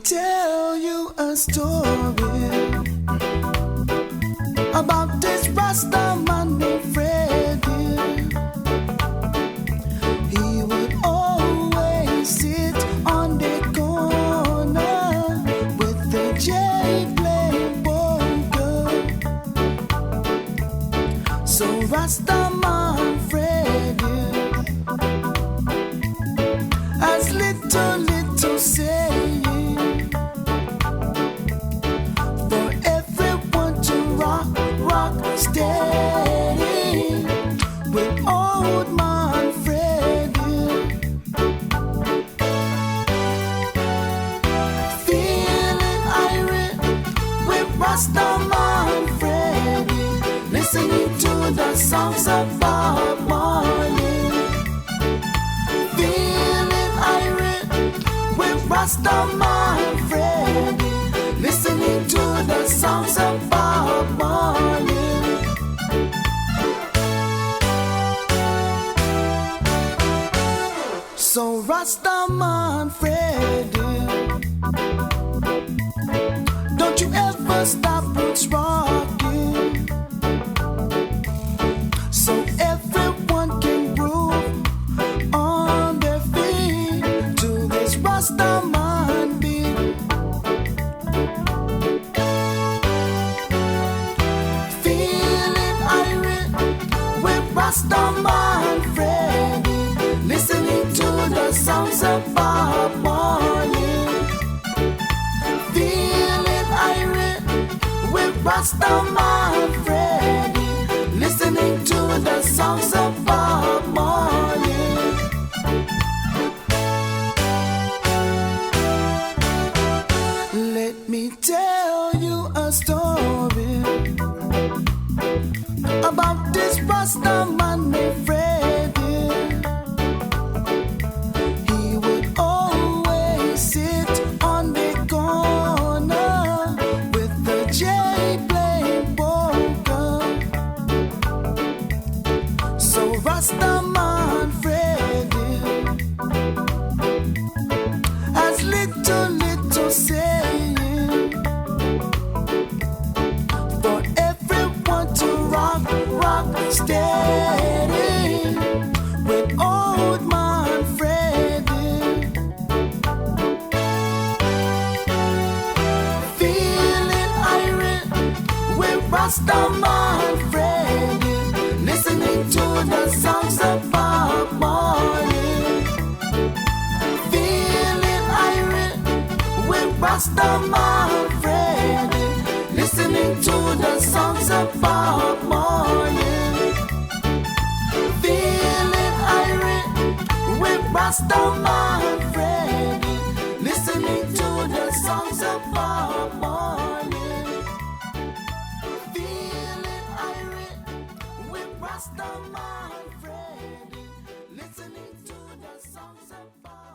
tell you a story about this Rastaman named Freddy. He would always sit on the corner with the J playing poker. So Rastaman Freddy has little saying for everyone to rock steady with old man Freddy. Feeling irate with Rastaman Freddy, listening to the songs of Bob Marley. Feeling irate with Rastaman Freddy, listening to the songs of Bob Marley. So Rastaman Freddy, don't you ever stop roots rocking, so everyone can groove on their feet to this Rastaman beat. Feeling irate with Rastaman Freddy, listening to the songs of Bob Marley. Feeling irate with Rastaman Freddy, listening to the songs of Bob Marley. Let me tell you a story about this Rastaman named Freddy. He would always sit on the corner with the J playing poker. So Rastaman Freddy has little saying for everyone to rock steady with old man Freddy. Feeling irate with Rastaman Freddy, listening to the songs of Bob Marley. Feeling irate with Rastaman Freddy, listening to the songs of Bob Marley. Feeling irate with Rastaman Freddy, listening to the songs of Bob Marley. Feeling irate with Rastaman Freddy, listening to the songs of Bob.